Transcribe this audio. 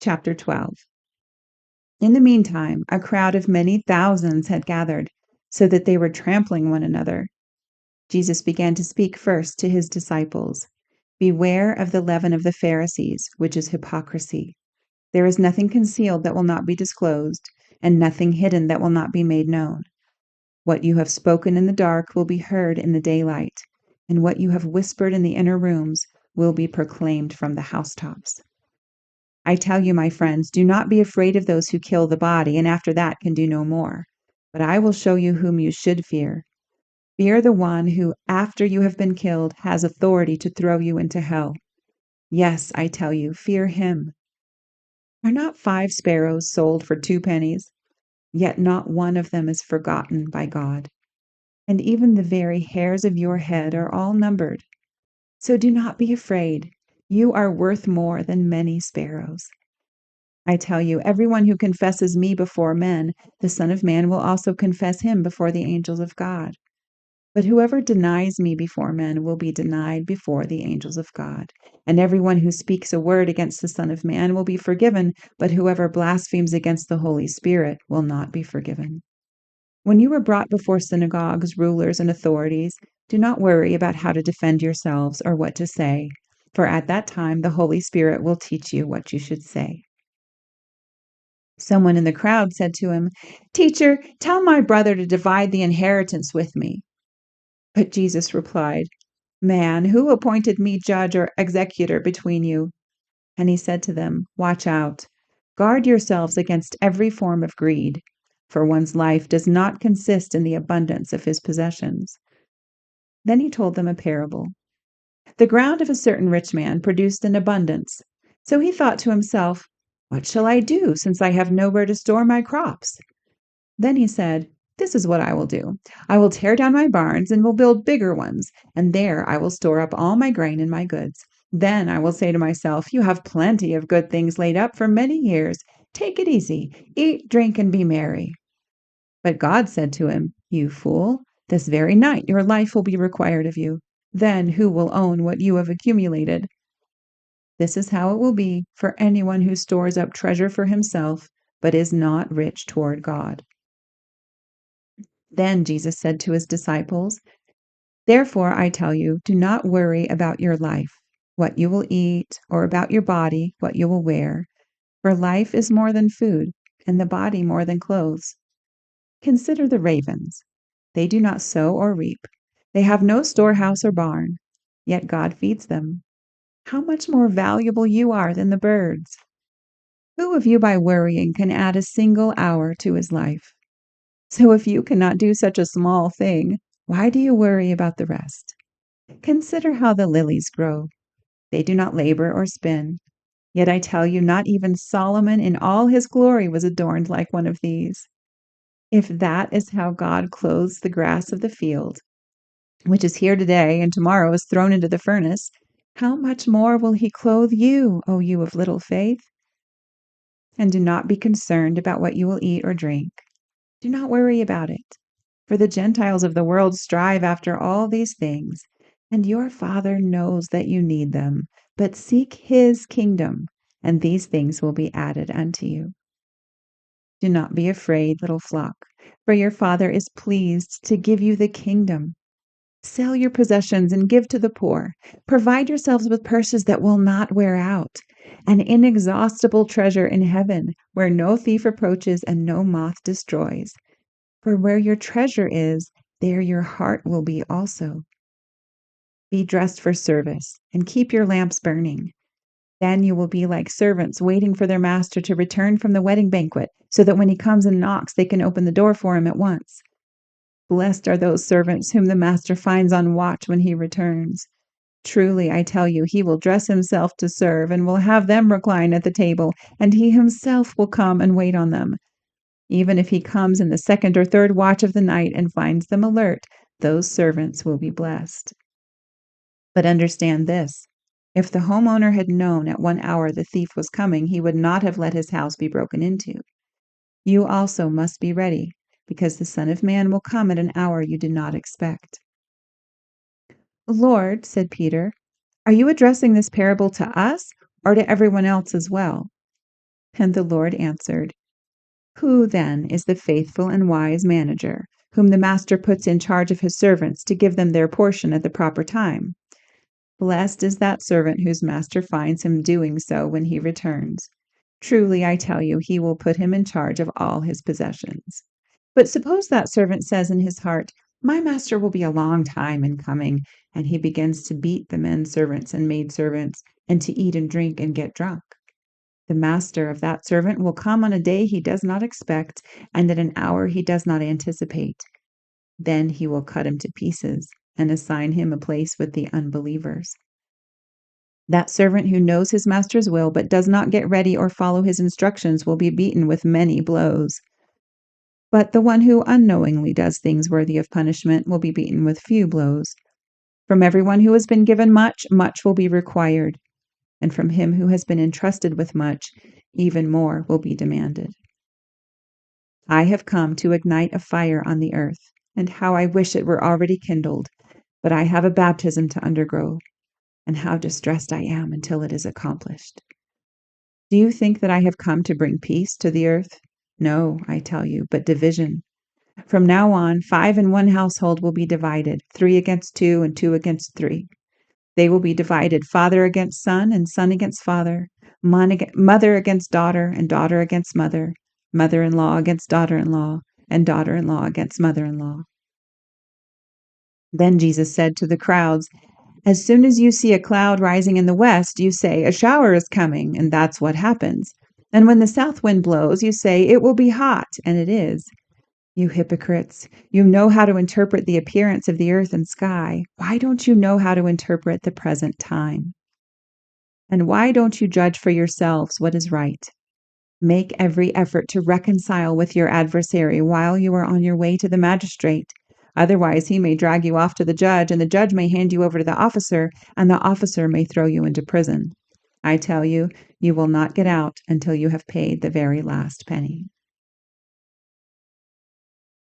Chapter 12. In the meantime, a crowd of many thousands had gathered, so that they were trampling one another. Jesus began to speak first to his disciples. Beware of the leaven of the Pharisees, which is hypocrisy. There is nothing concealed that will not be disclosed, and nothing hidden that will not be made known. What you have spoken in the dark will be heard in the daylight, and what you have whispered in the inner rooms will be proclaimed from the housetops. I tell you, my friends, do not be afraid of those who kill the body, and after that can do no more. But I will show you whom you should fear. Fear the one who, after you have been killed, has authority to throw you into hell. Yes, I tell you, fear him. Are not 5 sparrows sold for 2 pennies? Yet not one of them is forgotten by God. And even the very hairs of your head are all numbered. So do not be afraid. You are worth more than many sparrows. I tell you, everyone who confesses me before men, the Son of Man will also confess him before the angels of God. But whoever denies me before men will be denied before the angels of God. And everyone who speaks a word against the Son of Man will be forgiven, but whoever blasphemes against the Holy Spirit will not be forgiven. When you are brought before synagogues, rulers, and authorities, do not worry about how to defend yourselves or what to say, for at that time the Holy Spirit will teach you what you should say. Someone in the crowd said to him, "Teacher, tell my brother to divide the inheritance with me." But Jesus replied, "Man, who appointed me judge or executor between you?" And he said to them, "Watch out. Guard yourselves against every form of greed, for one's life does not consist in the abundance of his possessions." Then he told them a parable. The ground of a certain rich man produced an abundance. So he thought to himself, "What shall I do, since I have nowhere to store my crops?" Then he said, "This is what I will do. I will tear down my barns and will build bigger ones, and there I will store up all my grain and my goods. Then I will say to myself, 'You have plenty of good things laid up for many years. Take it easy. Eat, drink, and be merry.' But God said to him, 'You fool, this very night your life will be required of you. Then who will own what you have accumulated?' This is how it will be for anyone who stores up treasure for himself, but is not rich toward God." Then Jesus said to his disciples, "Therefore I tell you, do not worry about your life, what you will eat, or about your body, what you will wear. For life is more than food, and the body more than clothes. Consider the ravens. They do not sow or reap. They have no storehouse or barn, yet God feeds them. How much more valuable you are than the birds! Who of you by worrying can add a single hour to his life? So if you cannot do such a small thing, why do you worry about the rest? Consider how the lilies grow. They do not labor or spin. Yet I tell you, not even Solomon in all his glory was adorned like one of these. If that is how God clothes the grass of the field, which is here today and tomorrow is thrown into the furnace, how much more will he clothe you, O you of little faith? And do not be concerned about what you will eat or drink. Do not worry about it, for the Gentiles of the world strive after all these things, and your Father knows that you need them. But seek his kingdom, and these things will be added unto you. Do not be afraid, little flock, for your Father is pleased to give you the kingdom. Sell your possessions and give to the poor. Provide yourselves with purses that will not wear out, an inexhaustible treasure in heaven, where no thief approaches and no moth destroys. For where your treasure is, there your heart will be also. Be dressed for service, and keep your lamps burning. Then you will be like servants waiting for their master to return from the wedding banquet, so that when he comes and knocks, they can open the door for him at once. Blessed are those servants whom the master finds on watch when he returns. Truly, I tell you, he will dress himself to serve and will have them recline at the table, and he himself will come and wait on them. Even if he comes in the 2nd or 3rd watch of the night and finds them alert, those servants will be blessed. But understand this: if the homeowner had known at 1 hour the thief was coming, he would not have let his house be broken into. You also must be ready, because the Son of Man will come at an hour you did not expect. "Lord," said Peter, "are you addressing this parable to us or to everyone else as well?" And the Lord answered, Who then is the faithful and wise manager, whom the master puts in charge of his servants to give them their portion at the proper time? Blessed is that servant whose master finds him doing so when he returns. Truly, I tell you, he will put him in charge of all his possessions. But suppose that servant says in his heart, My master will be a long time in coming, and he begins to beat the men servants and maidservants, and to eat and drink and get drunk. The master of that servant will come on a day he does not expect, and at an hour he does not anticipate. Then he will cut him to pieces and assign him a place with the unbelievers. That servant who knows his master's will but does not get ready or follow his instructions will be beaten with many blows. But the one who unknowingly does things worthy of punishment will be beaten with few blows. From everyone who has been given much, much will be required, and from him who has been entrusted with much, even more will be demanded. I have come to ignite a fire on the earth, and how I wish it were already kindled, but I have a baptism to undergo, and how distressed I am until it is accomplished. Do you think that I have come to bring peace to the earth? No, I tell you, but division. From now on, 5 in one household will be divided, 3 against 2 and 2 against 3. They will be divided, father against son and son against father, mother against daughter and daughter against mother, mother-in-law against daughter-in-law, and daughter-in-law against mother-in-law. Then Jesus said to the crowds, As soon as you see a cloud rising in the west, you say, A shower is coming, and that's what happens. And when the south wind blows, you say, It will be hot, and it is. You hypocrites, you know how to interpret the appearance of the earth and sky. Why don't you know how to interpret the present time? And why don't you judge for yourselves what is right? Make every effort to reconcile with your adversary while you are on your way to the magistrate. Otherwise, he may drag you off to the judge, and the judge may hand you over to the officer, and the officer may throw you into prison. I tell you, you will not get out until you have paid the very last penny.